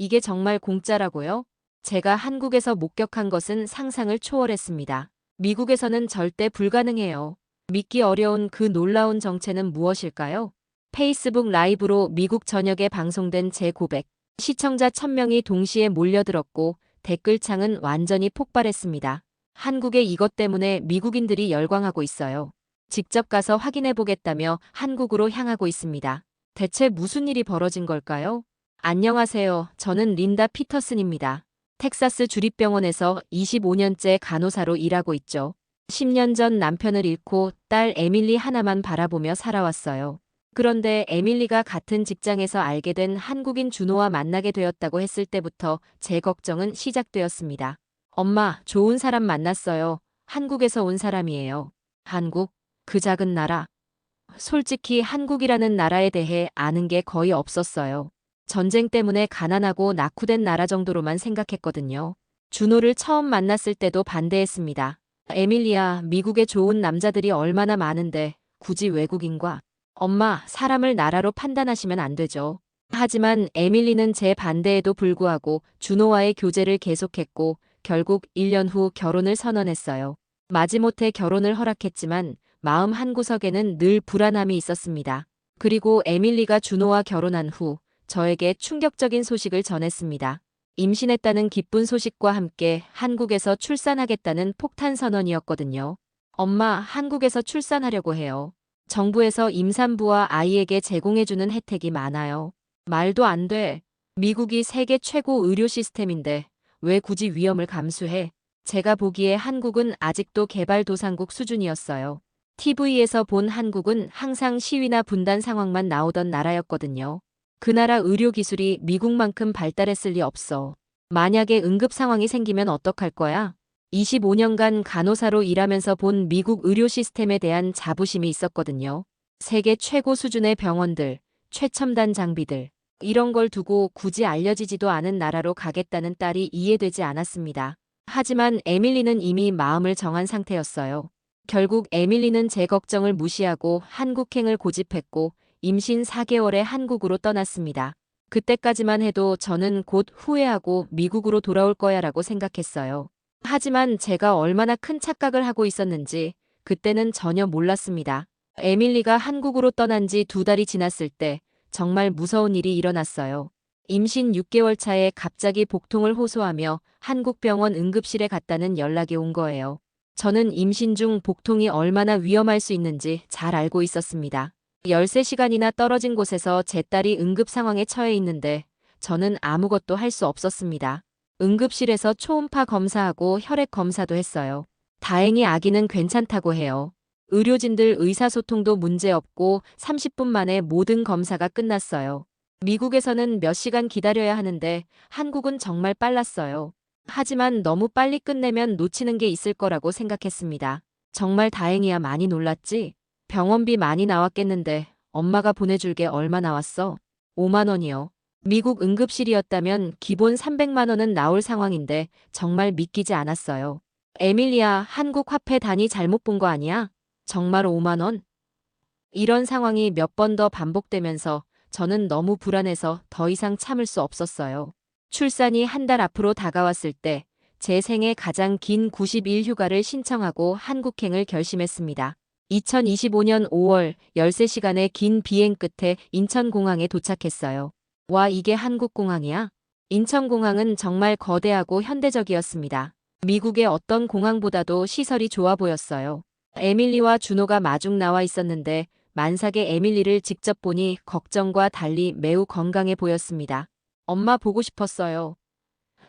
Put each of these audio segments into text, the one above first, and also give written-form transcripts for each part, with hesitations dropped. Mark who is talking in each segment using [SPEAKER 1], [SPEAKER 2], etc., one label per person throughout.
[SPEAKER 1] 이게 정말 공짜라고요? 제가 한국에서 목격한 것은 상상을 초월했습니다. 미국에서는 절대 불가능해요. 믿기 어려운 그 놀라운 정체는 무엇일까요? 페이스북 라이브로 미국 전역에 방송된 제 고백. 시청자 1000명이 동시에 몰려들었고 댓글창은 완전히 폭발했습니다. 한국에 이것 때문에 미국인들이 열광하고 있어요. 직접 가서 확인해 보겠다며 한국으로 향하고 있습니다. 대체 무슨 일이 벌어진 걸까요? 안녕하세요. 저는 린다 피터슨입니다. 텍사스 주립병원에서 25년째 간호사로 일하고 있죠. 10년 전 남편을 잃고 딸 에밀리 하나만 바라보며 살아왔어요. 그런데 에밀리가 같은 직장에서 알게 된 한국인 준호와 만나게 되었다고 했을 때부터 제 걱정은 시작되었습니다. 엄마, 좋은 사람 만났어요. 한국에서 온 사람이에요. 한국? 그 작은 나라. 솔직히 한국이라는 나라에 대해 아는 게 거의 없었어요. 전쟁 때문에 가난하고 낙후된 나라 정도로만 생각했거든요. 준호를 처음 만났을 때도 반대했습니다. 에밀리야, 미국에 좋은 남자들이 얼마나 많은데 굳이 외국인과. 엄마, 사람을 나라로 판단하시면 안 되죠. 하지만 에밀리는 제 반대에도 불구하고 준호와의 교제를 계속했고 결국 1년 후 결혼을 선언했어요. 마지못해 결혼을 허락했지만 마음 한구석에는 늘 불안함이 있었습니다. 그리고 에밀리가 준호와 결혼한 후 저에게 충격적인 소식을 전했습니다. 임신했다는 기쁜 소식과 함께 한국에서 출산하겠다는 폭탄 선언이었거든요. 엄마, 한국에서 출산하려고 해요. 정부에서 임산부와 아이에게 제공해주는 혜택이 많아요. 말도 안 돼. 미국이 세계 최고 의료 시스템인데 왜 굳이 위험을 감수해? 제가 보기에 한국은 아직도 개발도상국 수준이었어요. TV에서 본 한국은 항상 시위나 분단 상황만 나오던 나라였거든요. 그 나라 의료 기술이 미국만큼 발달했을 리 없어. 만약에 응급 상황이 생기면 어떡할 거야? 25년간 간호사로 일하면서 본 미국 의료 시스템에 대한 자부심이 있었거든요. 세계 최고 수준의 병원들, 최첨단 장비들, 이런 걸 두고 굳이 알려지지도 않은 나라로 가겠다는 딸이 이해되지 않았습니다. 하지만 에밀리는 이미 마음을 정한 상태였어요. 결국 에밀리는 제 걱정을 무시하고 한국행을 고집했고 임신 4개월에 한국으로 떠났습니다. 그때까지만 해도 저는 곧 후회하고 미국으로 돌아올 거야라고 생각했어요. 하지만 제가 얼마나 큰 착각을 하고 있었는지 그때는 전혀 몰랐습니다. 에밀리가 한국으로 떠난 지 2달이 지났을 때 정말 무서운 일이 일어났어요. 임신 6개월 차에 갑자기 복통을 호소하며 한국 병원 응급실에 갔다는 연락이 온 거예요. 저는 임신 중 복통이 얼마나 위험할 수 있는지 잘 알고 있었습니다. 13시간이나 떨어진 곳에서 제 딸이 응급 상황에 처해 있는데 저는 아무것도 할 수 없었습니다. 응급실에서 초음파 검사하고 혈액 검사도 했어요. 다행히 아기는 괜찮다고 해요. 의료진들 의사소통도 문제없고 30분 만에 모든 검사가 끝났어요. 미국에서는 몇 시간 기다려야 하는데 한국은 정말 빨랐어요. 하지만 너무 빨리 끝내면 놓치는 게 있을 거라고 생각했습니다. 정말 다행이야. 많이 놀랐지? 병원비 많이 나왔겠는데 엄마가 보내줄 게 얼마 나왔어? 5만 원이요. 미국 응급실이었다면 기본 300만 원은 나올 상황인데 정말 믿기지 않았어요. 에밀리아, 한국 화폐 단위 잘못 본 거 아니야? 정말 5만 원? 이런 상황이 몇 번 더 반복되면서 저는 너무 불안해서 더 이상 참을 수 없었어요. 출산이 한 달 앞으로 다가왔을 때 제 생애 가장 긴 90일 휴가를 신청하고 한국행을 결심했습니다. 2025년 5월 13시간의 긴 비행 끝에 인천공항에 도착했어요. 와, 이게 한국공항이야? 인천공항은 정말 거대하고 현대적이었습니다. 미국의 어떤 공항보다도 시설이 좋아 보였어요. 에밀리와 준호가 마중 나와 있었는데 만삭의 에밀리를 직접 보니 걱정과 달리 매우 건강해 보였습니다. 엄마 보고 싶었어요.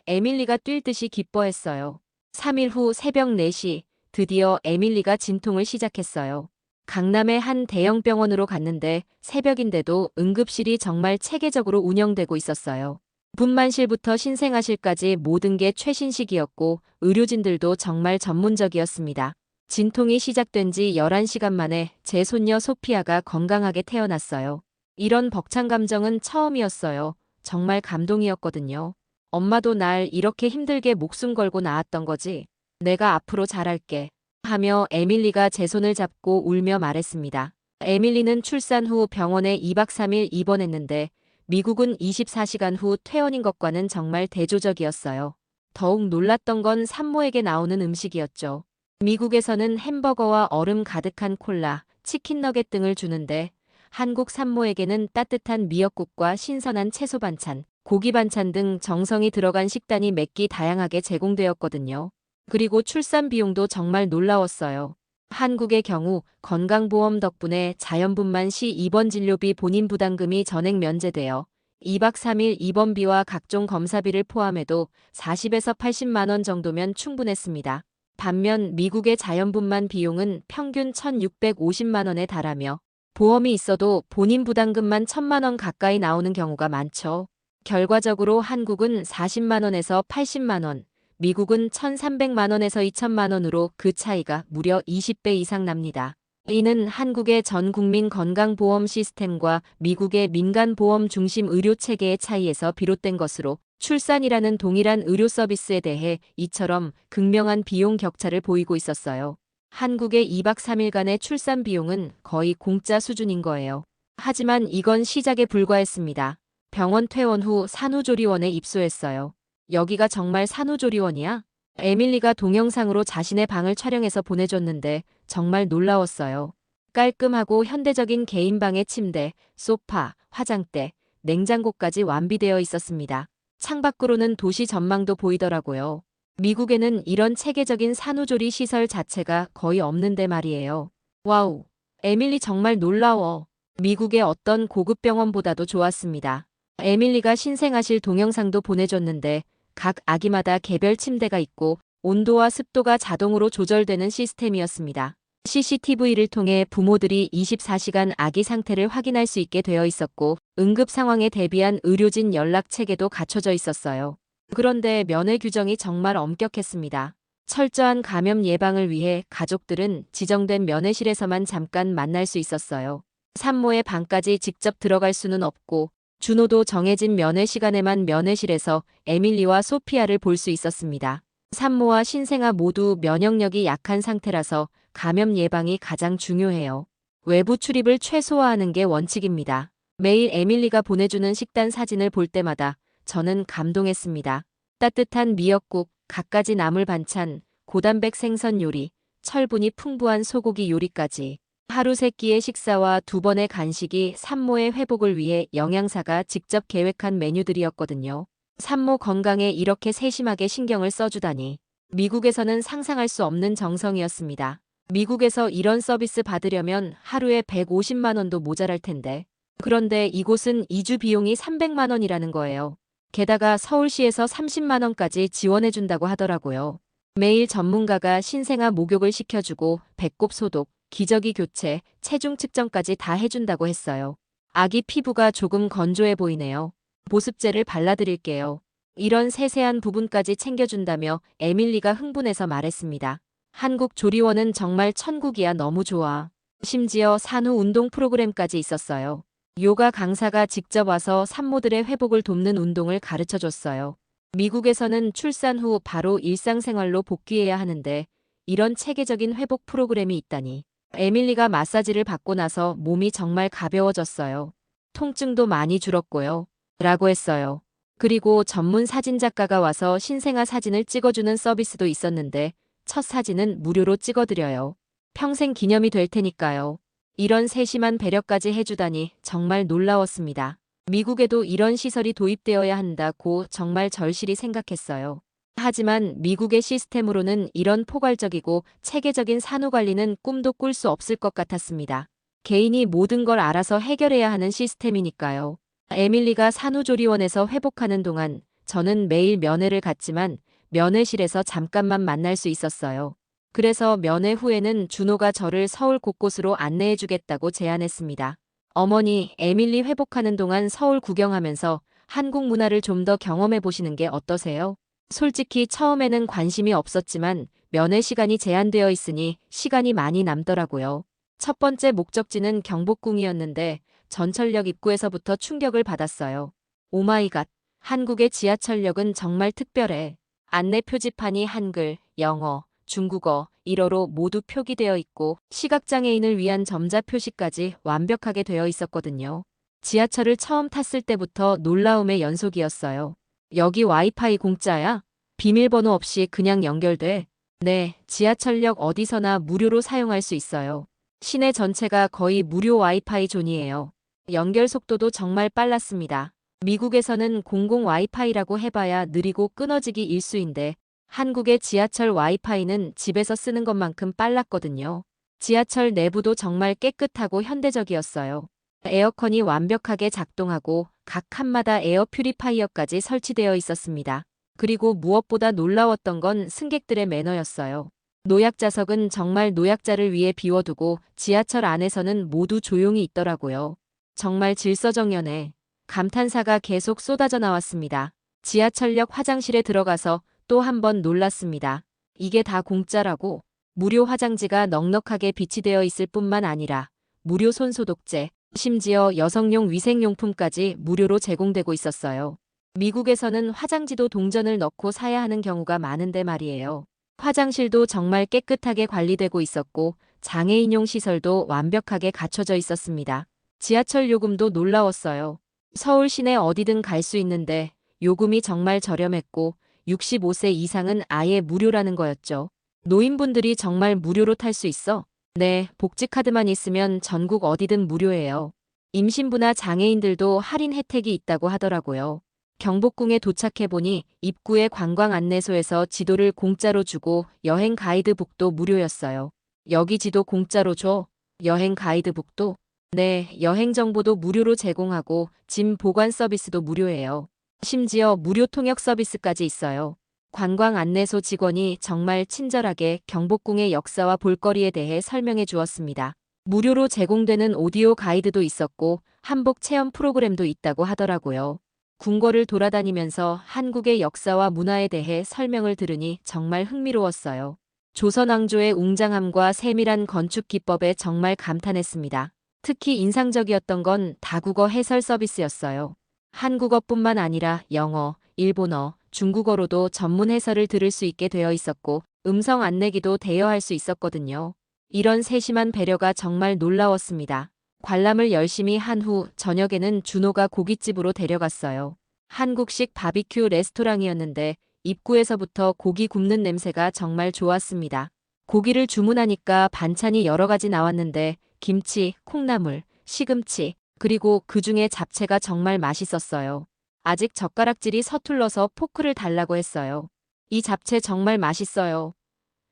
[SPEAKER 1] 에밀리가 뛸 듯이 기뻐했어요. 3일 후 새벽 4시 드디어 에밀리가 진통을 시작했어요. 강남의 한 대형 병원으로 갔는데 새벽인데도 응급실이 정말 체계적으로 운영되고 있었어요. 분만실부터 신생아실까지 모든 게 최신식이었고 의료진들도 정말 전문적이었습니다. 진통이 시작된 지 11시간 만에 제 손녀 소피아가 건강하게 태어났어요. 이런 벅찬 감정은 처음이었어요. 정말 감동이었거든요. 엄마도 날 이렇게 힘들게 목숨 걸고 낳았던 거지. 내가 앞으로 잘할게. 하며 에밀리가 제 손을 잡고 울며 말했습니다. 에밀리는 출산 후 병원에 2박 3일 입원했는데 미국은 24시간 후 퇴원인 것과는 정말 대조적이었어요. 더욱 놀랐던 건 산모에게 나오는 음식이었죠. 미국에서는 햄버거와 얼음 가득한 콜라, 치킨 너겟 등을 주는데 한국 산모에게는 따뜻한 미역국과 신선한 채소 반찬, 고기 반찬 등 정성이 들어간 식단이 몇 끼 다양하게 제공되었거든요. 그리고 출산 비용도 정말 놀라웠어요. 한국의 경우 건강보험 덕분에 자연분만 시 입원 진료비 본인 부담금이 전액 면제되어 2박 3일 입원비와 각종 검사비를 포함해도 40에서 80만 원 정도면 충분했습니다. 반면 미국의 자연분만 비용은 평균 1,650만 원에 달하며 보험이 있어도 본인 부담금만 1,000만 원 가까이 나오는 경우가 많죠. 결과적으로 한국은 40만 원에서 80만 원, 미국은 1,300만 원에서 2천만 원으로 그 차이가 무려 20배 이상 납니다. 이는 한국의 전 국민 건강보험 시스템과 미국의 민간보험 중심 의료 체계의 차이에서 비롯된 것으로 출산이라는 동일한 의료 서비스에 대해 이처럼 극명한 비용 격차를 보이고 있었어요. 한국의 2박 3일간의 출산 비용은 거의 공짜 수준인 거예요. 하지만 이건 시작에 불과했습니다. 병원 퇴원 후 산후조리원에 입소했어요. 여기가 정말 산후조리원이야? 에밀리가 동영상으로 자신의 방을 촬영해서 보내줬는데 정말 놀라웠어요. 깔끔하고 현대적인 개인방에 침대, 소파, 화장대, 냉장고까지 완비되어 있었습니다. 창밖으로는 도시 전망도 보이더라고요. 미국에는 이런 체계적인 산후조리 시설 자체가 거의 없는데 말이에요. 와우, 에밀리 정말 놀라워. 미국의 어떤 고급 병원보다도 좋았습니다. 에밀리가 신생아실 동영상도 보내줬는데 각 아기마다 개별 침대가 있고 온도와 습도가 자동으로 조절되는 시스템이었습니다. CCTV를 통해 부모들이 24시간 아기 상태를 확인할 수 있게 되어 있었고 응급 상황에 대비한 의료진 연락 체계도 갖춰져 있었어요. 그런데 면회 규정이 정말 엄격했습니다. 철저한 감염 예방을 위해 가족들은 지정된 면회실에서만 잠깐 만날 수 있었어요. 산모의 방까지 직접 들어갈 수는 없고 준호도 정해진 면회 시간에만 면회실에서 에밀리와 소피아를 볼 수 있었습니다. 산모와 신생아 모두 면역력이 약한 상태라서 감염 예방이 가장 중요해요. 외부 출입을 최소화하는 게 원칙입니다. 매일 에밀리가 보내주는 식단 사진을 볼 때마다 저는 감동했습니다. 따뜻한 미역국, 갖가지 나물 반찬, 고단백 생선 요리, 철분이 풍부한 소고기 요리까지. 하루 3끼의 식사와 2번의 간식이 산모의 회복을 위해 영양사가 직접 계획한 메뉴들이었거든요. 산모 건강에 이렇게 세심하게 신경을 써주다니. 미국에서는 상상할 수 없는 정성이었습니다. 미국에서 이런 서비스 받으려면 하루에 150만 원도 모자랄 텐데. 그런데 이곳은 2주 비용이 300만 원이라는 거예요. 게다가 서울시에서 30만 원까지 지원해준다고 하더라고요. 매일 전문가가 신생아 목욕을 시켜주고 배꼽 소독, 기저귀 교체, 체중 측정까지 다 해준다고 했어요. 아기 피부가 조금 건조해 보이네요. 보습제를 발라드릴게요. 이런 세세한 부분까지 챙겨준다며 에밀리가 흥분해서 말했습니다. 한국 조리원은 정말 천국이야. 너무 좋아. 심지어 산후 운동 프로그램까지 있었어요. 요가 강사가 직접 와서 산모들의 회복을 돕는 운동을 가르쳐줬어요. 미국에서는 출산 후 바로 일상생활로 복귀해야 하는데 이런 체계적인 회복 프로그램이 있다니. 에밀리가 마사지를 받고 나서 몸이 정말 가벼워졌어요. 통증도 많이 줄었고요. 라고 했어요. 그리고 전문 사진작가가 와서 신생아 사진을 찍어주는 서비스도 있었는데 첫 사진은 무료로 찍어드려요. 평생 기념이 될 테니까요. 이런 세심한 배려까지 해주다니 정말 놀라웠습니다. 미국에도 이런 시설이 도입되어야 한다고 정말 절실히 생각했어요. 하지만 미국의 시스템으로는 이런 포괄적이고 체계적인 산후관리는 꿈도 꿀 수 없을 것 같았습니다. 개인이 모든 걸 알아서 해결해야 하는 시스템이니까요. 에밀리가 산후조리원에서 회복하는 동안 저는 매일 면회를 갔지만 면회실에서 잠깐만 만날 수 있었어요. 그래서 면회 후에는 준호가 저를 서울 곳곳으로 안내해주겠다고 제안했습니다. 어머니, 에밀리 회복하는 동안 서울 구경하면서 한국 문화를 좀 더 경험해보시는 게 어떠세요? 솔직히 처음에는 관심이 없었지만 면회 시간이 제한되어 있으니 시간이 많이 남더라고요. 첫 번째 목적지는 경복궁이었는데 전철역 입구에서부터 충격을 받았어요. 오마이갓, 한국의 지하철역은 정말 특별해. 안내 표지판이 한글, 영어, 중국어, 일어로 모두 표기되어 있고 시각장애인을 위한 점자 표시까지 완벽하게 되어 있었거든요. 지하철을 처음 탔을 때부터 놀라움의 연속이었어요. 여기 와이파이 공짜야? 비밀번호 없이 그냥 연결돼? 네, 지하철역 어디서나 무료로 사용할 수 있어요. 시내 전체가 거의 무료 와이파이 존이에요. 연결 속도도 정말 빨랐습니다. 미국에서는 공공 와이파이라고 해봐야 느리고 끊어지기 일쑤인데 한국의 지하철 와이파이는 집에서 쓰는 것만큼 빨랐거든요. 지하철 내부도 정말 깨끗하고 현대적이었어요. 에어컨이 완벽하게 작동하고 각 칸마다 에어 퓨리파이어까지 설치되어 있었습니다. 그리고 무엇보다 놀라웠던 건 승객들의 매너였어요. 노약자석은 정말 노약자를 위해 비워두고 지하철 안에서는 모두 조용히 있더라고요. 정말 질서정연해. 감탄사가 계속 쏟아져 나왔습니다. 지하철역 화장실에 들어가서 또 한 번 놀랐습니다. 이게 다 공짜라고? 무료 화장지가 넉넉하게 비치되어 있을 뿐만 아니라 무료 손소독제, 심지어 여성용 위생용품까지 무료로 제공되고 있었어요. 미국에서는 화장지도 동전을 넣고 사야 하는 경우가 많은데 말이에요. 화장실도 정말 깨끗하게 관리되고 있었고 장애인용 시설도 완벽하게 갖춰져 있었습니다. 지하철 요금도 놀라웠어요. 서울 시내 어디든 갈 수 있는데 요금이 정말 저렴했고 65세 이상은 아예 무료라는 거였죠. 노인분들이 정말 무료로 탈 수 있어? 네, 복지카드만 있으면 전국 어디든 무료예요. 임신부나 장애인들도 할인 혜택이 있다고 하더라고요. 경복궁에 도착해보니 입구의 관광 안내소에서 지도를 공짜로 주고 여행 가이드북도 무료였어요. 여기 지도 공짜로 줘? 여행 가이드북도? 네, 여행 정보도 무료로 제공하고 짐 보관 서비스도 무료예요. 심지어 무료 통역 서비스까지 있어요. 관광 안내소 직원이 정말 친절하게 경복궁의 역사와 볼거리에 대해 설명해 주었습니다. 무료로 제공되는 오디오 가이드도 있었고 한복 체험 프로그램도 있다고 하더라고요. 궁궐을 돌아다니면서 한국의 역사와 문화에 대해 설명을 들으니 정말 흥미로웠어요. 조선 왕조의 웅장함과 세밀한 건축 기법에 정말 감탄했습니다. 특히 인상적이었던 건 다국어 해설 서비스였어요. 한국어뿐만 아니라 영어, 일본어, 중국어로도 전문 해설을 들을 수 있게 되어 있었고 음성 안내기도 대여할 수 있었거든요. 이런 세심한 배려가 정말 놀라웠습니다. 관람을 열심히 한 후 저녁에는 준호가 고깃집으로 데려갔어요. 한국식 바비큐 레스토랑이었는데 입구에서부터 고기 굽는 냄새가 정말 좋았습니다. 고기를 주문하니까 반찬이 여러 가지 나왔는데 김치, 콩나물, 시금치, 그리고 그중에 잡채가 정말 맛있었어요. 아직 젓가락질이 서툴러서 포크를 달라고 했어요. 이 잡채 정말 맛있어요.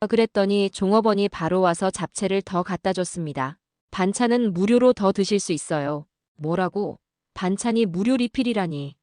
[SPEAKER 1] 그랬더니 종업원이 바로 와서 잡채를 더 갖다 줬습니다. 반찬은 무료로 더 드실 수 있어요. 뭐라고? 반찬이 무료 리필이라니.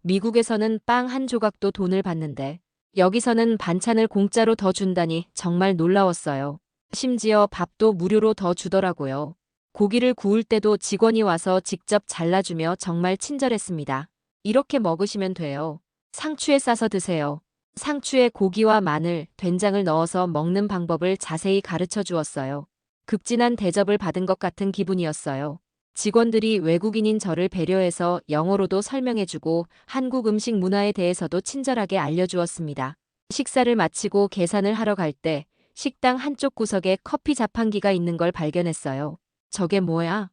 [SPEAKER 1] 미국에서는 빵 한 조각도 돈을 받는데 여기서는 반찬을 공짜로 더 준다니 정말 놀라웠어요. 심지어 밥도 무료로 더 주더라고요. 고기를 구울 때도 직원이 와서 직접 잘라주며 정말 친절했습니다. 이렇게 먹으시면 돼요. 상추에 싸서 드세요. 상추에 고기와 마늘, 된장을 넣어서 먹는 방법을 자세히 가르쳐 주었어요. 극진한 대접을 받은 것 같은 기분이었어요. 직원들이 외국인인 저를 배려해서 영어로도 설명해주고 한국 음식 문화에 대해서도 친절하게 알려주었습니다. 식사를 마치고 계산을 하러 갈 때 식당 한쪽 구석에 커피 자판기가 있는 걸 발견했어요. 저게 뭐야?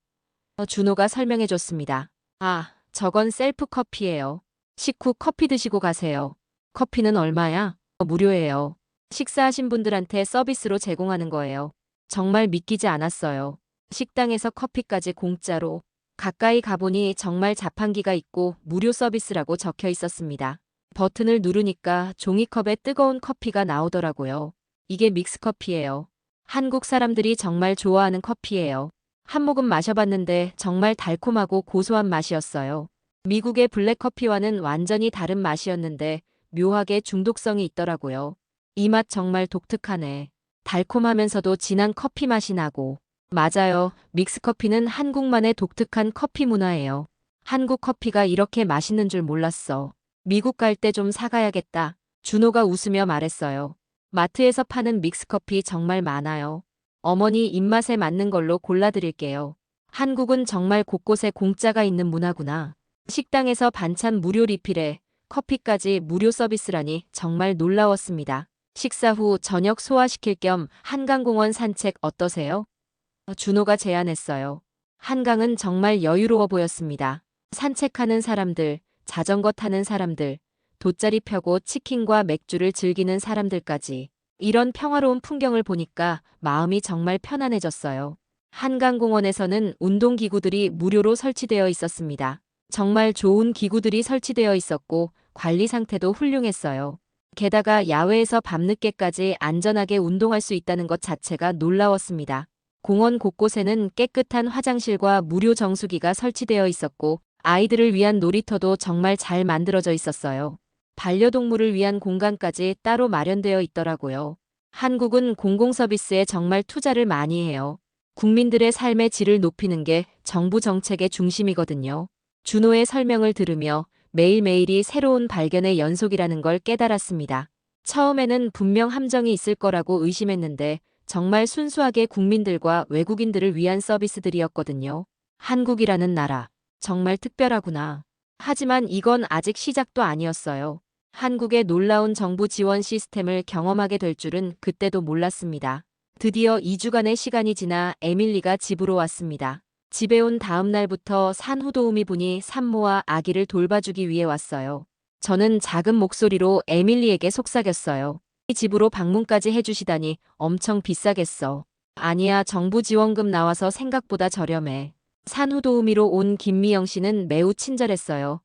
[SPEAKER 1] 준호가 설명해줬습니다. 아, 저건 셀프 커피예요. 식후 커피 드시고 가세요. 커피는 얼마야? 무료예요. 식사하신 분들한테 서비스로 제공하는 거예요. 정말 믿기지 않았어요. 식당에서 커피까지 공짜로. 가까이 가보니 정말 자판기가 있고 무료 서비스라고 적혀 있었습니다. 버튼을 누르니까 종이컵에 뜨거운 커피가 나오더라고요. 이게 믹스커피예요. 한국 사람들이 정말 좋아하는 커피예요. 한 모금 마셔봤는데 정말 달콤하고 고소한 맛이었어요. 미국의 블랙커피와는 완전히 다른 맛이었는데 묘하게 중독성이 있더라고요. 이 맛 정말 독특하네. 달콤하면서도 진한 커피 맛이 나고. 맞아요. 믹스커피는 한국만의 독특한 커피 문화예요. 한국 커피가 이렇게 맛있는 줄 몰랐어. 미국 갈 때 좀 사가야겠다. 준호가 웃으며 말했어요. 마트에서 파는 믹스커피 정말 많아요. 어머니 입맛에 맞는 걸로 골라드릴게요. 한국은 정말 곳곳에 공짜가 있는 문화구나. 식당에서 반찬 무료 리필에 커피까지 무료 서비스라니 정말 놀라웠습니다. 식사 후 저녁 소화시킬 겸 한강공원 산책 어떠세요? 준호가 제안했어요. 한강은 정말 여유로워 보였습니다. 산책하는 사람들, 자전거 타는 사람들, 돗자리 펴고 치킨과 맥주를 즐기는 사람들까지. 이런 평화로운 풍경을 보니까 마음이 정말 편안해졌어요. 한강공원에서는 운동기구들이 무료로 설치되어 있었습니다. 정말 좋은 기구들이 설치되어 있었고 관리 상태도 훌륭했어요. 게다가 야외에서 밤늦게까지 안전하게 운동할 수 있다는 것 자체가 놀라웠습니다. 공원 곳곳에는 깨끗한 화장실과 무료 정수기가 설치되어 있었고 아이들을 위한 놀이터도 정말 잘 만들어져 있었어요. 반려동물을 위한 공간까지 따로 마련되어 있더라고요. 한국은 공공서비스에 정말 투자를 많이 해요. 국민들의 삶의 질을 높이는 게 정부 정책의 중심이거든요. 준호의 설명을 들으며 매일매일이 새로운 발견의 연속이라는 걸 깨달았습니다. 처음에는 분명 함정이 있을 거라고 의심했는데 정말 순수하게 국민들과 외국인들을 위한 서비스들이었거든요. 한국이라는 나라, 정말 특별하구나. 하지만 이건 아직 시작도 아니었어요. 한국의 놀라운 정부 지원 시스템을 경험하게 될 줄은 그때도 몰랐습니다. 드디어 2주간의 시간이 지나 에밀리가 집으로 왔습니다. 집에 온 다음 날부터 산후도우미 분이 산모와 아기를 돌봐주기 위해 왔어요. 저는 작은 목소리로 에밀리에게 속삭였어요. 이 집으로 방문까지 해주시다니 엄청 비싸겠어. 아니야, 정부 지원금 나와서 생각보다 저렴해. 산후도우미로 온 김미영 씨는 매우 친절했어요.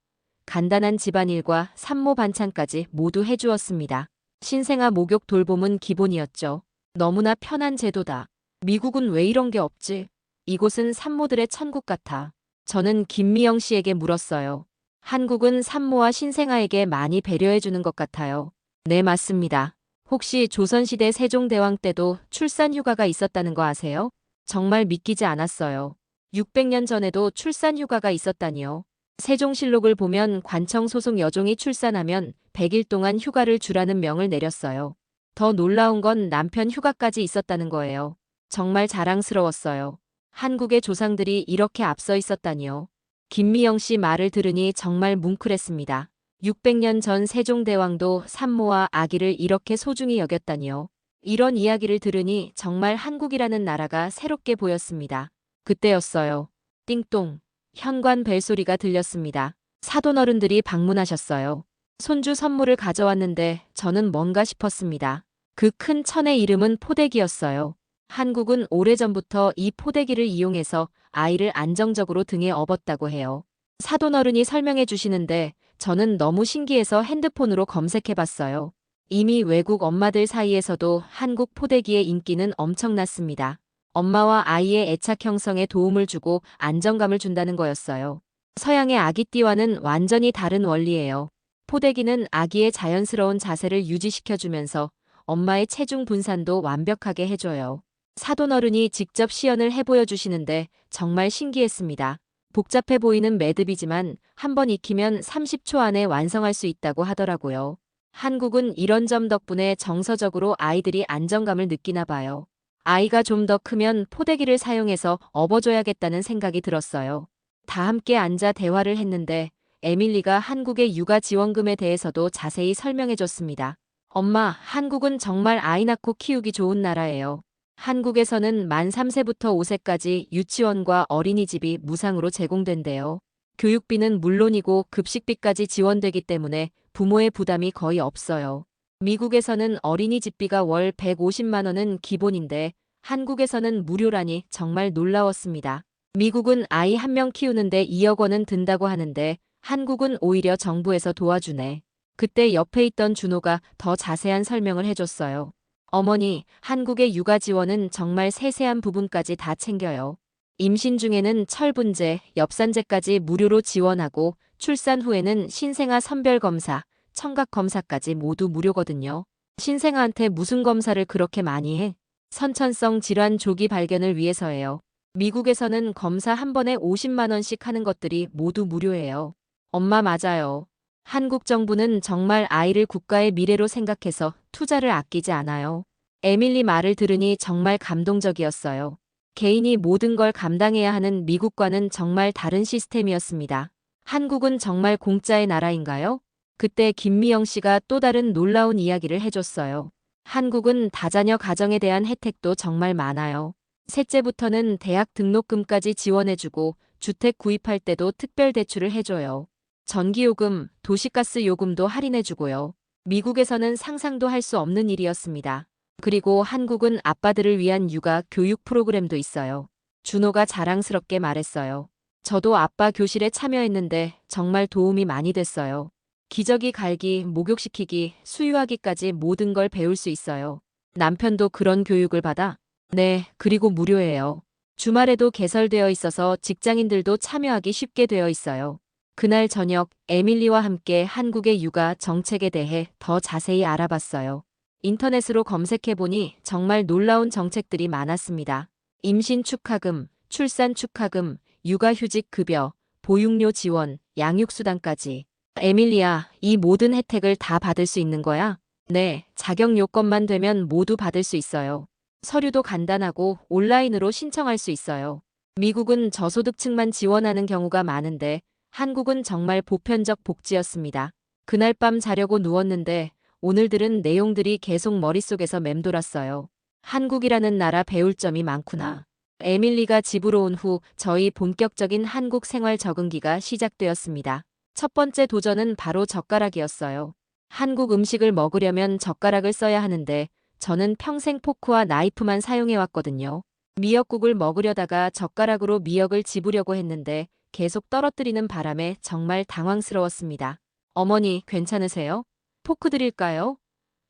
[SPEAKER 1] 간단한 집안일과 산모 반찬까지 모두 해주었습니다. 신생아 목욕 돌봄은 기본이었죠. 너무나 편한 제도다. 미국은 왜 이런 게 없지? 이곳은 산모들의 천국 같아. 저는 김미영 씨에게 물었어요. 한국은 산모와 신생아에게 많이 배려해주는 것 같아요. 네, 맞습니다. 혹시 조선시대 세종대왕 때도 출산 휴가가 있었다는 거 아세요? 정말 믿기지 않았어요. 600년 전에도 출산 휴가가 있었다니요. 세종실록을 보면 관청 소속 여종이 출산하면 100일 동안 휴가를 주라는 명을 내렸어요. 더 놀라운 건 남편 휴가까지 있었다는 거예요. 정말 자랑스러웠어요. 한국의 조상들이 이렇게 앞서 있었다니요. 김미영 씨 말을 들으니 정말 뭉클했습니다. 600년 전 세종대왕도 산모와 아기를 이렇게 소중히 여겼다니요. 이런 이야기를 들으니 정말 한국이라는 나라가 새롭게 보였습니다. 그때였어요. 띵동. 현관 벨소리가 들렸습니다. 사돈어른들이 방문하셨어요. 손주 선물을 가져왔는데 저는 뭔가 싶었습니다. 그 큰 천의 이름은 포대기였어요. 한국은 오래전부터 이 포대기를 이용해서 아이를 안정적으로 등에 업었다고 해요. 사돈어른이 설명해 주시는데 저는 너무 신기해서 핸드폰으로 검색해 봤어요. 이미 외국 엄마들 사이에서도 한국 포대기의 인기는 엄청났습니다. 엄마와 아이의 애착 형성에 도움을 주고 안정감을 준다는 거였어요. 서양의 아기띠와는 완전히 다른 원리예요. 포대기는 아기의 자연스러운 자세를 유지시켜주면서 엄마의 체중 분산도 완벽하게 해줘요. 사돈어른이 직접 시연을 해보여 주시는데 정말 신기했습니다. 복잡해 보이는 매듭이지만 한번 익히면 30초 안에 완성할 수 있다고 하더라고요. 한국은 이런 점 덕분에 정서적으로 아이들이 안정감을 느끼나 봐요. 아이가 좀 더 크면 포대기를 사용해서 업어줘야겠다는 생각이 들었어요. 다 함께 앉아 대화를 했는데 에밀리가 한국의 육아 지원금에 대해서도 자세히 설명해줬습니다. 엄마, 한국은 정말 아이 낳고 키우기 좋은 나라예요. 한국에서는 만 3세부터 5세까지 유치원과 어린이집이 무상으로 제공된대요. 교육비는 물론이고 급식비까지 지원되기 때문에 부모의 부담이 거의 없어요. 미국에서는 어린이집비가 월 150만 원은 기본인데 한국에서는 무료라니 정말 놀라웠습니다. 미국은 아이 한 명 키우는데 2억 원은 든다고 하는데 한국은 오히려 정부에서 도와주네. 그때 옆에 있던 준호가 더 자세한 설명을 해줬어요. 어머니, 한국의 육아 지원은 정말 세세한 부분까지 다 챙겨요. 임신 중에는 철분제, 엽산제까지 무료로 지원하고 출산 후에는 신생아 선별검사, 청각검사까지 모두 무료거든요. 신생아한테 무슨 검사를 그렇게 많이 해? 선천성 질환 조기 발견을 위해서예요. 미국에서는 검사 한 번에 50만 원씩 하는 것들이 모두 무료예요. 엄마 맞아요. 한국 정부는 정말 아이를 국가의 미래로 생각해서 투자를 아끼지 않아요. 에밀리 말을 들으니 정말 감동적이었어요. 개인이 모든 걸 감당해야 하는 미국과는 정말 다른 시스템이었습니다. 한국은 정말 공짜의 나라인가요? 그때 김미영 씨가 또 다른 놀라운 이야기를 해줬어요. 한국은 다자녀 가정에 대한 혜택도 정말 많아요. 셋째부터는 대학 등록금까지 지원해주고 주택 구입할 때도 특별 대출을 해줘요. 전기요금, 도시가스 요금도 할인해주고요. 미국에서는 상상도 할 수 없는 일이었습니다. 그리고 한국은 아빠들을 위한 육아 교육 프로그램도 있어요. 준호가 자랑스럽게 말했어요. 저도 아빠 교실에 참여했는데 정말 도움이 많이 됐어요. 기저귀 갈기, 목욕시키기, 수유하기까지 모든 걸 배울 수 있어요. 남편도 그런 교육을 받아? 네, 그리고 무료예요. 주말에도 개설되어 있어서 직장인들도 참여하기 쉽게 되어 있어요. 그날 저녁 에밀리와 함께 한국의 육아 정책에 대해 더 자세히 알아봤어요. 인터넷으로 검색해보니 정말 놀라운 정책들이 많았습니다. 임신 축하금, 출산 축하금, 육아휴직 급여, 보육료 지원, 양육수당까지. 에밀리야, 이 모든 혜택을 다 받을 수 있는 거야? 네, 자격 요건만 되면 모두 받을 수 있어요. 서류도 간단하고 온라인으로 신청할 수 있어요. 미국은 저소득층만 지원하는 경우가 많은데 한국은 정말 보편적 복지였습니다. 그날 밤 자려고 누웠는데 오늘들은 내용들이 계속 머릿속에서 맴돌았어요. 한국이라는 나라 배울 점이 많구나. 에밀리가 집으로 온 후 저희 본격적인 한국 생활 적응기가 시작되었습니다. 첫 번째 도전은 바로 젓가락이었어요. 한국 음식을 먹으려면 젓가락을 써야 하는데 저는 평생 포크와 나이프만 사용해왔거든요. 미역국을 먹으려다가 젓가락으로 미역을 집으려고 했는데 계속 떨어뜨리는 바람에 정말 당황스러웠습니다. 어머니, 괜찮으세요? 포크 드릴까요?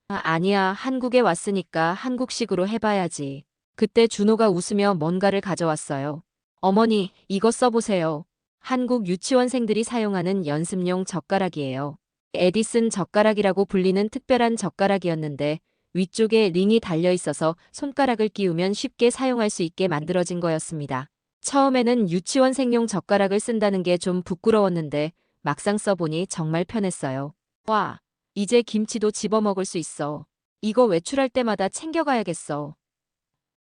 [SPEAKER 1] 아니야, 한국에 왔으니까 한국식으로 해봐야지. 그때 준호가 웃으며 뭔가를 가져왔어요. 어머니, 이거 써보세요. 한국 유치원생들이 사용하는 연습용 젓가락이에요. 에디슨 젓가락이라고 불리는 특별한 젓가락이었는데 위쪽에 링이 달려 있어서 손가락을 끼우면 쉽게 사용할 수 있게 만들어진 거였습니다. 처음에는 유치원생용 젓가락을 쓴다는 게 좀 부끄러웠는데 막상 써보니 정말 편했어요. 와, 이제 김치도 집어 먹을 수 있어. 이거 외출할 때마다 챙겨가야겠어.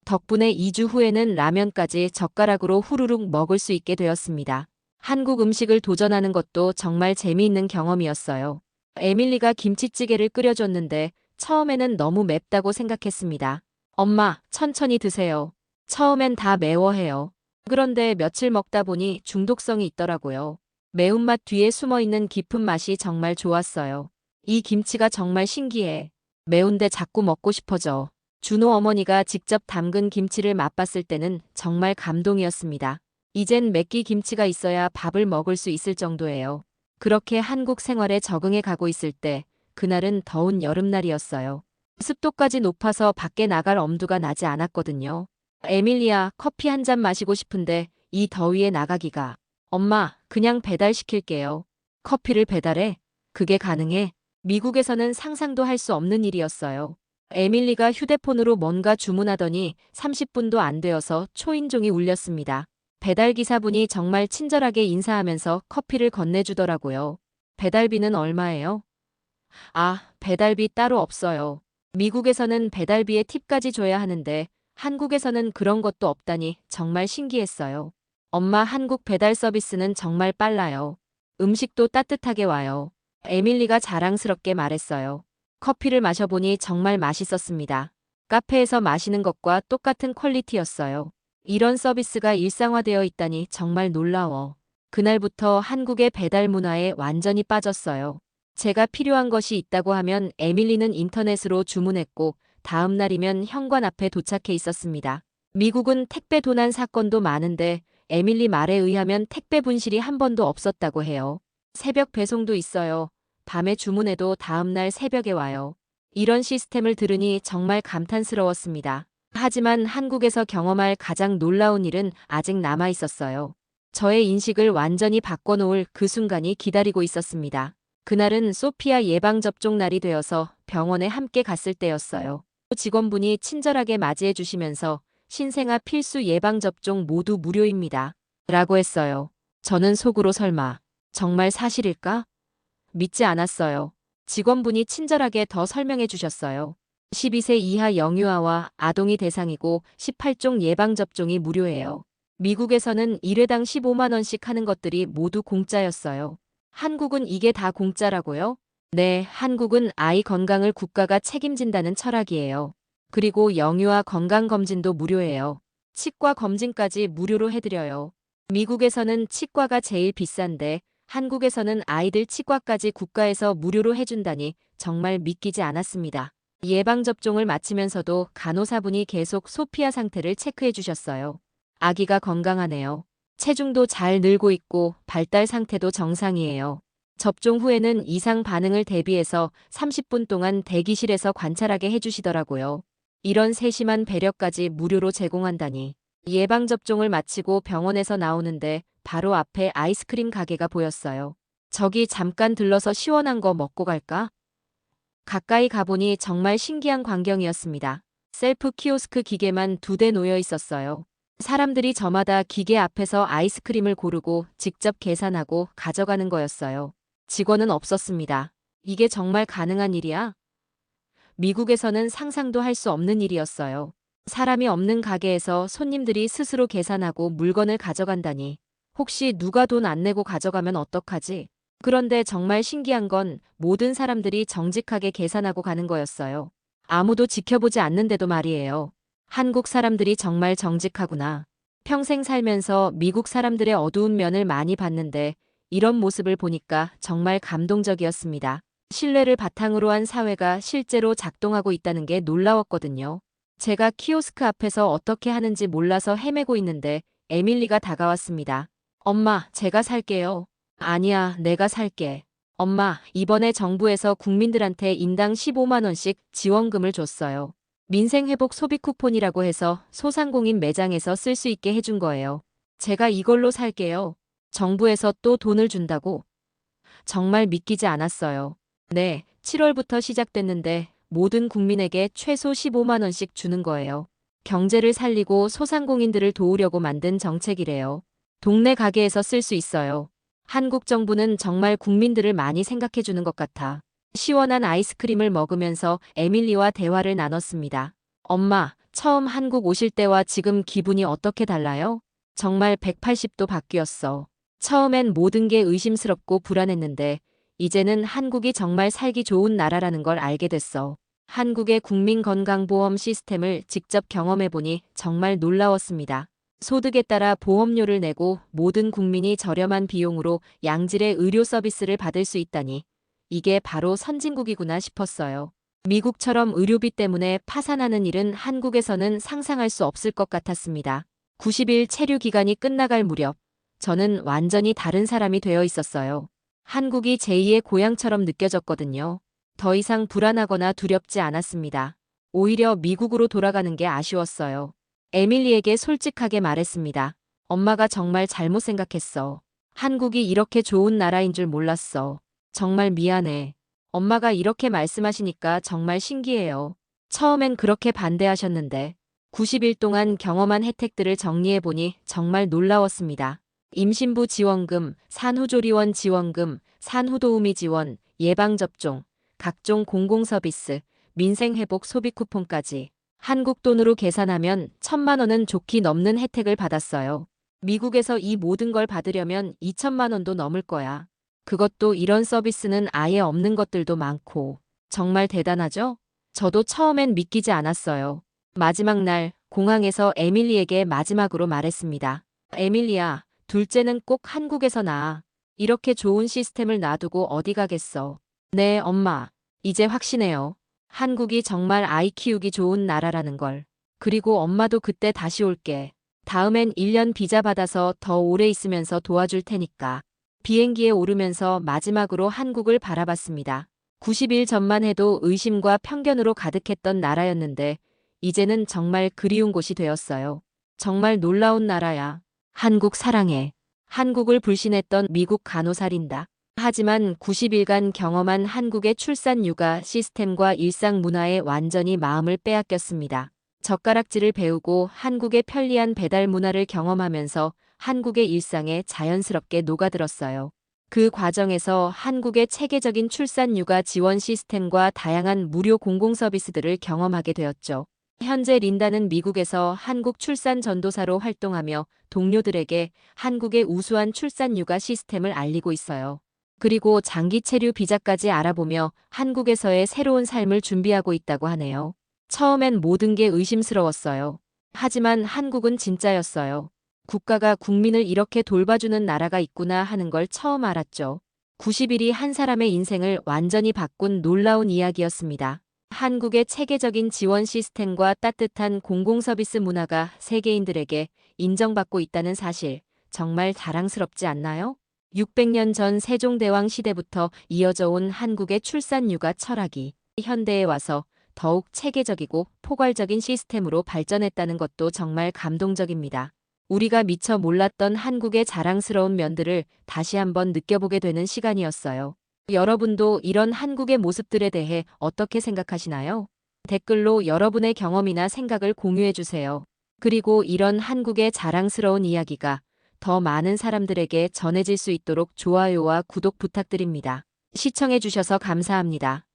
[SPEAKER 1] 덕분에 2주 후에는 라면까지 젓가락으로 후루룩 먹을 수 있게 되었습니다. 한국 음식을 도전하는 것도 정말 재미있는 경험이었어요. 에밀리가 김치찌개를 끓여줬는데 처음에는 너무 맵다고 생각했습니다. 엄마, 천천히 드세요. 처음엔 다 매워해요. 그런데 며칠 먹다 보니 중독성이 있더라고요. 매운맛 뒤에 숨어있는 깊은 맛이 정말 좋았어요. 이 김치가 정말 신기해. 매운데 자꾸 먹고 싶어져. 준호 어머니가 직접 담근 김치를 맛봤을 때는 정말 감동이었습니다. 이젠 맵기 김치가 있어야 밥을 먹을 수 있을 정도예요. 그렇게 한국 생활에 적응해 가고 있을 때 그날은 더운 여름날이었어요. 습도까지 높아서 밖에 나갈 엄두가 나지 않았거든요. 에밀리야, 커피 한 잔 마시고 싶은데 이 더위에 나가기가. 엄마, 그냥 배달시킬게요. 커피를 배달해? 그게 가능해? 미국에서는 상상도 할 수 없는 일이었어요. 에밀리가 휴대폰으로 뭔가 주문하더니 30분도 안 되어서 초인종이 울렸습니다. 배달기사분이 정말 친절하게 인사하면서 커피를 건네주더라고요. 배달비는 얼마예요? 아, 배달비 따로 없어요. 미국에서는 배달비에 팁까지 줘야 하는데 한국에서는 그런 것도 없다니 정말 신기했어요. 엄마, 한국 배달 서비스는 정말 빨라요. 음식도 따뜻하게 와요. 에밀리가 자랑스럽게 말했어요. 커피를 마셔보니 정말 맛있었습니다. 카페에서 마시는 것과 똑같은 퀄리티였어요. 이런 서비스가 일상화되어 있다니 정말 놀라워. 그날부터 한국의 배달 문화에 완전히 빠졌어요. 제가 필요한 것이 있다고 하면 에밀리는 인터넷으로 주문했고 다음 날이면 현관 앞에 도착해 있었습니다. 미국은 택배 도난 사건도 많은데 에밀리 말에 의하면 택배 분실이 한 번도 없었다고 해요. 새벽 배송도 있어요. 밤에 주문해도 다음 날 새벽에 와요. 이런 시스템을 들으니 정말 감탄스러웠습니다. 하지만 한국에서 경험할 가장 놀라운 일은 아직 남아 있었어요. 저의 인식을 완전히 바꿔놓을 그 순간이 기다리고 있었습니다. 그날은 소피아 예방접종 날이 되어서 병원에 함께 갔을 때였어요. 직원분이 친절하게 맞이해 주시면서 신생아 필수 예방접종 모두 무료입니다. 라고 했어요. 저는 속으로 설마 정말 사실일까? 믿지 않았어요. 직원분이 친절하게 더 설명해 주셨어요. 12세 이하 영유아와 아동이 대상이고 18종 예방접종이 무료예요. 미국에서는 1회당 15만 원씩 하는 것들이 모두 공짜였어요. 한국은 이게 다 공짜라고요? 네, 한국은 아이 건강을 국가가 책임진다는 철학이에요. 그리고 영유아 건강검진도 무료예요. 치과 검진까지 무료로 해드려요. 미국에서는 치과가 제일 비싼데 한국에서는 아이들 치과까지 국가에서 무료로 해준다니 정말 믿기지 않았습니다. 예방접종을 마치면서도 간호사분이 계속 소피아 상태를 체크해 주셨어요. 아기가 건강하네요. 체중도 잘 늘고 있고 발달 상태도 정상이에요. 접종 후에는 이상 반응을 대비해서 30분 동안 대기실에서 관찰하게 해주시더라고요. 이런 세심한 배려까지 무료로 제공한다니. 예방접종을 마치고 병원에서 나오는데 바로 앞에 아이스크림 가게가 보였어요. 저기 잠깐 들러서 시원한 거 먹고 갈까? 가까이 가보니 정말 신기한 광경이었습니다. 셀프 키오스크 기계만 2대 놓여 있었어요. 사람들이 저마다 기계 앞에서 아이스크림을 고르고 직접 계산하고 가져가는 거였어요. 직원은 없었습니다. 이게 정말 가능한 일이야? 미국에서는 상상도 할 수 없는 일이었어요. 사람이 없는 가게에서 손님들이 스스로 계산하고 물건을 가져간다니. 혹시 누가 돈 안 내고 가져가면 어떡하지? 그런데 정말 신기한 건 모든 사람들이 정직하게 계산하고 가는 거였어요. 아무도 지켜보지 않는데도 말이에요. 한국 사람들이 정말 정직하구나. 평생 살면서 미국 사람들의 어두운 면을 많이 봤는데 이런 모습을 보니까 정말 감동적이었습니다. 신뢰를 바탕으로 한 사회가 실제로 작동하고 있다는 게 놀라웠거든요. 제가 키오스크 앞에서 어떻게 하는지 몰라서 헤매고 있는데 에밀리가 다가왔습니다. 엄마, 제가 살게요. 아니야, 내가 살게. 엄마, 이번에 정부에서 국민들한테 인당 15만 원씩 지원금을 줬어요. 민생회복 소비 쿠폰이라고 해서 소상공인 매장에서 쓸 수 있게 해준 거예요. 제가 이걸로 살게요. 정부에서 또 돈을 준다고? 정말 믿기지 않았어요. 네, 7월부터 시작됐는데 모든 국민에게 최소 15만 원씩 주는 거예요. 경제를 살리고 소상공인들을 도우려고 만든 정책이래요. 동네 가게에서 쓸 수 있어요. 한국 정부는 정말 국민들을 많이 생각해 주는 것 같아. 시원한 아이스크림을 먹으면서 에밀리와 대화를 나눴습니다. 엄마, 처음 한국 오실 때와 지금 기분이 어떻게 달라요? 정말 180도 바뀌었어. 처음엔 모든 게 의심스럽고 불안했는데 이제는 한국이 정말 살기 좋은 나라라는 걸 알게 됐어. 한국의 국민건강보험 시스템을 직접 경험해보니 정말 놀라웠습니다. 소득에 따라 보험료를 내고 모든 국민이 저렴한 비용으로 양질의 의료 서비스를 받을 수 있다니 이게 바로 선진국이구나 싶었어요. 미국처럼 의료비 때문에 파산하는 일은 한국에서는 상상할 수 없을 것 같았습니다. 90일 체류 기간이 끝나갈 무렵 저는 완전히 다른 사람이 되어 있었어요. 한국이 제2의 고향처럼 느껴졌거든요. 더 이상 불안하거나 두렵지 않았습니다. 오히려 미국으로 돌아가는 게 아쉬웠어요. 에밀리에게 솔직하게 말했습니다. 엄마가 정말 잘못 생각했어. 한국이 이렇게 좋은 나라인 줄 몰랐어. 정말 미안해. 엄마가 이렇게 말씀하시니까 정말 신기해요. 처음엔 그렇게 반대하셨는데 90일 동안 경험한 혜택들을 정리해보니 정말 놀라웠습니다. 임신부 지원금, 산후조리원 지원금, 산후도우미 지원, 예방접종, 각종 공공서비스, 민생회복 소비 쿠폰까지 한국 돈으로 계산하면 1,000만 원은 좋게 넘는 혜택을 받았어요. 미국에서 이 모든 걸 받으려면 2천만 원도 넘을 거야. 그것도 이런 서비스는 아예 없는 것들도 많고. 정말 대단하죠? 저도 처음엔 믿기지 않았어요. 마지막 날 공항에서 에밀리에게 마지막으로 말했습니다. 에밀리야, 둘째는 꼭 한국에서 낳아. 이렇게 좋은 시스템을 놔두고 어디 가겠어. 네, 엄마. 이제 확신해요. 한국이 정말 아이 키우기 좋은 나라라는 걸. 그리고 엄마도 그때 다시 올게. 다음엔 1년 비자 받아서 더 오래 있으면서 도와줄 테니까. 비행기에 오르면서 마지막으로 한국을 바라봤습니다. 90일 전만 해도 의심과 편견으로 가득했던 나라였는데 이제는 정말 그리운 곳이 되었어요. 정말 놀라운 나라야. 한국 사랑해. 한국을 불신했던 미국 간호사린다. 하지만 90일간 경험한 한국의 출산 육아 시스템과 일상 문화에 완전히 마음을 빼앗겼습니다. 젓가락질을 배우고 한국의 편리한 배달 문화를 경험하면서 한국의 일상에 자연스럽게 녹아들었어요. 그 과정에서 한국의 체계적인 출산 육아 지원 시스템과 다양한 무료 공공 서비스들을 경험하게 되었죠. 현재 린다는 미국에서 한국 출산 전도사로 활동하며 동료들에게 한국의 우수한 출산 육아 시스템을 알리고 있어요. 그리고 장기 체류 비자까지 알아보며 한국에서의 새로운 삶을 준비하고 있다고 하네요. 처음엔 모든 게 의심스러웠어요. 하지만 한국은 진짜였어요. 국가가 국민을 이렇게 돌봐주는 나라가 있구나 하는 걸 처음 알았죠. 90일이 한 사람의 인생을 완전히 바꾼 놀라운 이야기였습니다. 한국의 체계적인 지원 시스템과 따뜻한 공공서비스 문화가 세계인들에게 인정받고 있다는 사실, 정말 자랑스럽지 않나요? 600년 전 세종대왕 시대부터 이어져 온 한국의 출산 육아 철학이 현대에 와서 더욱 체계적이고 포괄적인 시스템으로 발전했다는 것도 정말 감동적입니다. 우리가 미처 몰랐던 한국의 자랑스러운 면들을 다시 한번 느껴보게 되는 시간이었어요. 여러분도 이런 한국의 모습들에 대해 어떻게 생각하시나요? 댓글로 여러분의 경험이나 생각을 공유해 주세요. 그리고 이런 한국의 자랑스러운 이야기가 더 많은 사람들에게 전해질 수 있도록 좋아요와 구독 부탁드립니다. 시청해 주셔서 감사합니다.